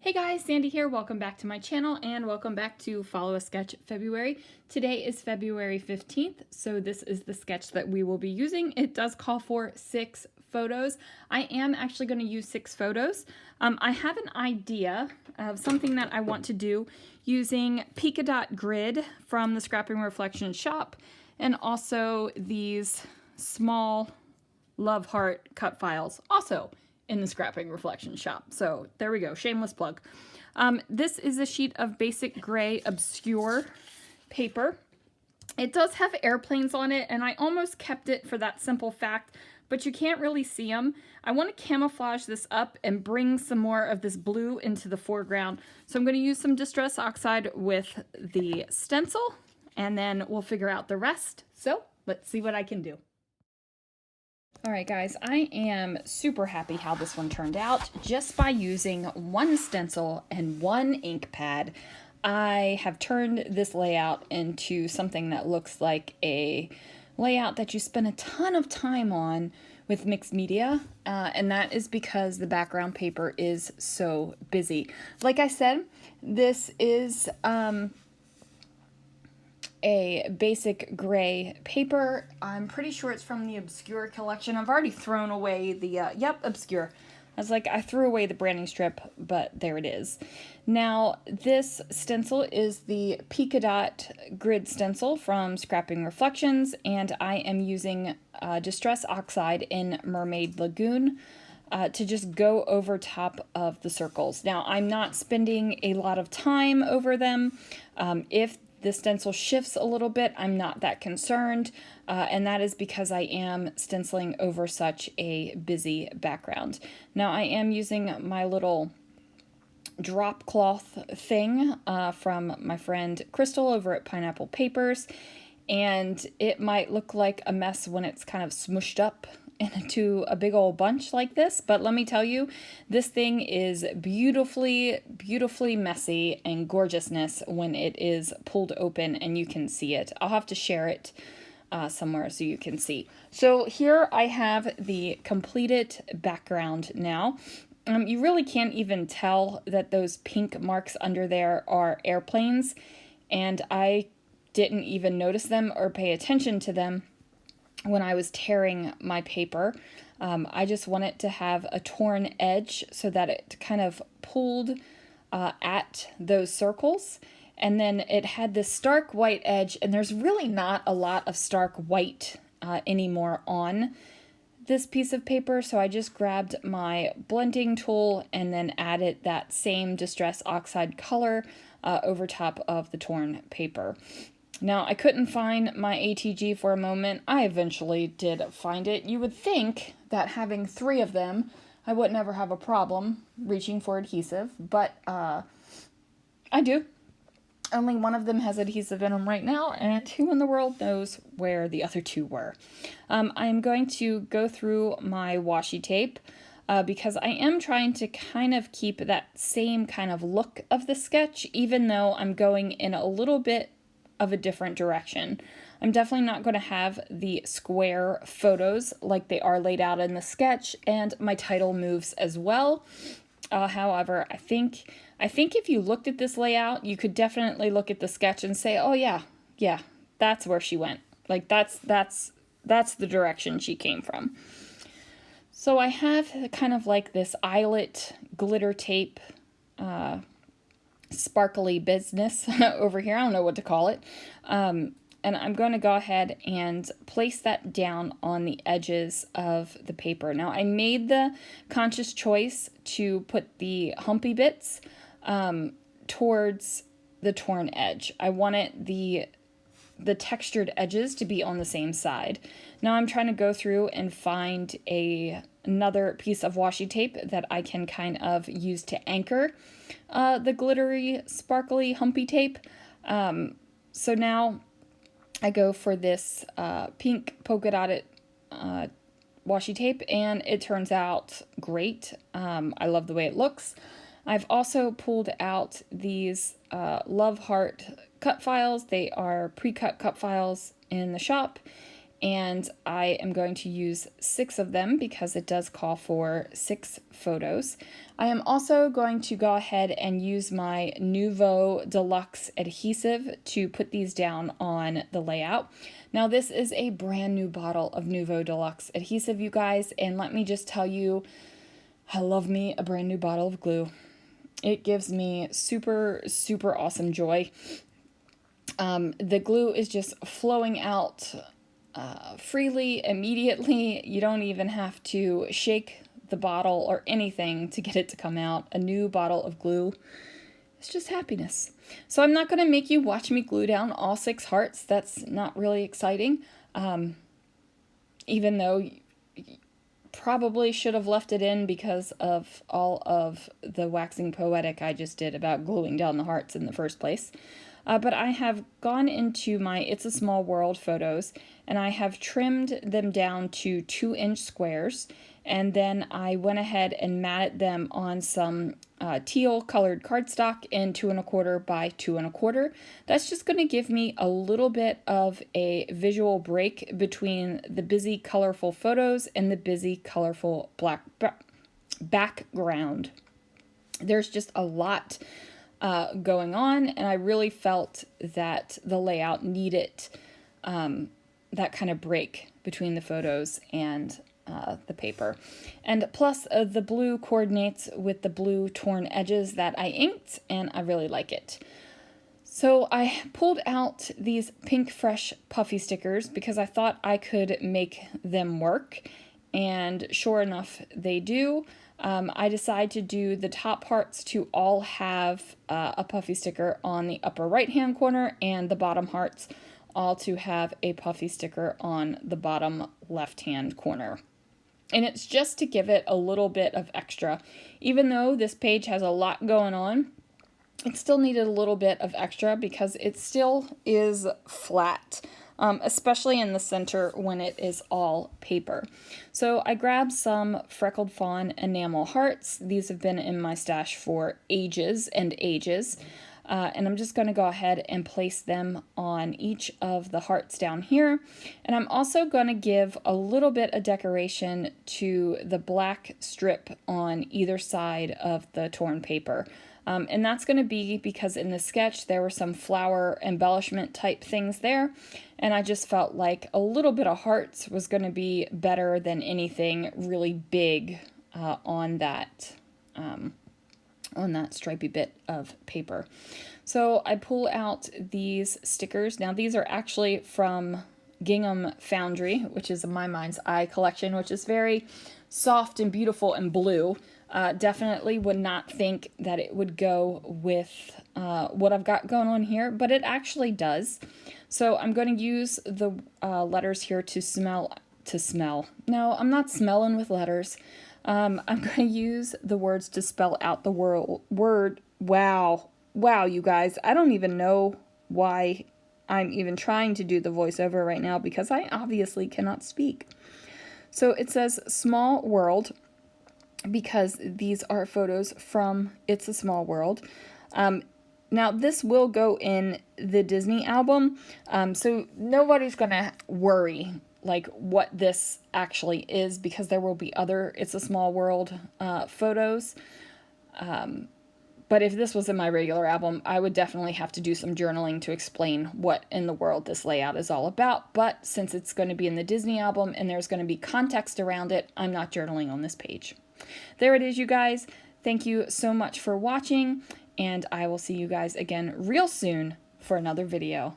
Hey guys, Sandy here. Welcome back to my channel and welcome back to Follow a Sketch February. Today is February 15th, so this is the sketch that we will be using. It does call for 6 photos. I am actually going to use 6 photos. I have an idea of something that I want to do using Dot Grid from the Scrapping Reflection shop and also these small love heart cut files also in the Scrapping Reflection shop. So there we go, shameless plug. This is a sheet of basic gray obscure paper. It does have airplanes on it, and I almost kept it for that simple fact, but you can't really see them. I want to camouflage this up and bring some more of this blue into the foreground. So I'm going to use some Distress Oxide with the stencil, and then we'll figure out the rest. So let's see what I can do. Alright guys, I am super happy how this one turned out. Just by using one stencil and one ink pad, I have turned this layout into something that looks like a layout that you spend a ton of time on with mixed media, and that is because the background paper is so busy. Like I said, this is a basic gray paper. I'm pretty sure it's from the Obscure collection. I've already thrown away the, yep, Obscure. I was like, I threw away the branding strip, but there it is. Now, this stencil is the Dot Grid Stencil from Scrapping Reflections, and I am using Distress Oxide in Mermaid Lagoon to just go over top of the circles. Now, I'm not spending a lot of time over them. If the stencil shifts a little bit, I'm not that concerned, and that is because I am stenciling over such a busy background. Now I am using my little drop cloth thing from my friend Crystal over at Pineapple Papers, and it might look like a mess when it's kind of smushed up into a big old bunch like this, but let me tell you, this thing is beautifully messy and gorgeousness when it is pulled open and you can see it. I'll have to share it somewhere so you can see. So here I have the completed background now. You really can't even tell that those pink marks under there are airplanes, and I didn't even notice them or pay attention to them when I was tearing my paper. I just want it to have a torn edge so that it kind of pulled at those circles. And then it had this stark white edge, and there's really not a lot of stark white anymore on this piece of paper. So I just grabbed my blending tool and then added that same Distress Oxide color over top of the torn paper. Now, I couldn't find my ATG for a moment. I eventually did find it. You would think that having 3 of them, I would never have a problem reaching for adhesive, but I do. Only one of them has adhesive in them right now, and who in the world knows where the other 2 were. I'm going to go through my washi tape because I am trying to kind of keep that same kind of look of the sketch, even though I'm going in a little bit of a different direction. I'm definitely not going to have the square photos like they are laid out in the sketch, and my title moves as well. However, I think if you looked at this layout, you could definitely look at the sketch and say, oh yeah, that's where she went. Like that's the direction she came from. So I have kind of like this eyelet glitter tape sparkly business over here. I don't know what to call it. And I'm going to go ahead and place that down on the edges of the paper. Now, I made the conscious choice to put the humpy bits towards the torn edge. I wanted the textured edges to be on the same side. Now I'm trying to go through and find another piece of washi tape that I can kind of use to anchor the glittery, sparkly, humpy tape. So now I go for this pink polka dotted washi tape, and it turns out great. I love the way it looks. I've also pulled out these Love Heart cut files. They are pre-cut cut files in the shop, and I am going to use 6 of them because it does call for 6 photos. I am also going to go ahead and use my Nouveau Deluxe adhesive to put these down on the layout. Now this is a brand new bottle of Nouveau Deluxe adhesive, you guys, and let me just tell you, I love me a brand new bottle of glue. It gives me super, super awesome joy. The glue is just flowing out freely, immediately. You don't even have to shake the bottle or anything to get it to come out. A new bottle of glue. It's just happiness. So I'm not going to make you watch me glue down all 6 hearts. That's not really exciting. Even though you probably should have left it in because of all of the waxing poetic I just did about gluing down the hearts in the first place. But I have gone into my It's a Small World photos and I have trimmed them down to 2-inch squares, and then I went ahead and matted them on some teal colored cardstock in 2 1/4 by 2 1/4. That's just going to give me a little bit of a visual break between the busy colorful photos and the busy colorful black background. There's just a lot going on, and I really felt that the layout needed that kind of break between the photos and the paper. And plus the blue coordinates with the blue torn edges that I inked, and I really like it. So I pulled out these pink fresh puffy stickers because I thought I could make them work, and sure enough they do. I decided to do the top parts to all have a puffy sticker on the upper right hand corner, and the bottom hearts all to have a puffy sticker on the bottom left hand corner. And it's just to give it a little bit of extra. Even though this page has a lot going on, it still needed a little bit of extra because it still is flat. Especially in the center when it is all paper. So I grabbed some Freckled Fawn Enamel Hearts. These have been in my stash for ages and ages. And I'm just going to go ahead and place them on each of the hearts down here. And I'm also going to give a little bit of decoration to the black strip on either side of the torn paper. And that's going to be because in the sketch there were some flower embellishment type things there, and I just felt like a little bit of hearts was going to be better than anything really big on that stripy bit of paper. So I pull out these stickers. Now these are actually from Gingham Foundry, which is a My Mind's Eye collection, which is very soft and beautiful and blue. Definitely would not think that it would go with what I've got going on here, but it actually does. So I'm going to use the letters here to smell. No, I'm not smelling with letters. I'm going to use the words to spell out the word. Wow, you guys. I don't even know why I'm even trying to do the voiceover right now because I obviously cannot speak. So it says Small World, because these are photos from It's a Small World. Now this will go in the Disney album, so nobody's gonna worry like what this actually is because there will be other It's a Small World photos. But if this was in my regular album, I would definitely have to do some journaling to explain what in the world this layout is all about. But since it's going to be in the Disney album and there's going to be context around it, I'm not journaling on this page. There it is, you guys. Thank you so much for watching, and I will see you guys again real soon for another video.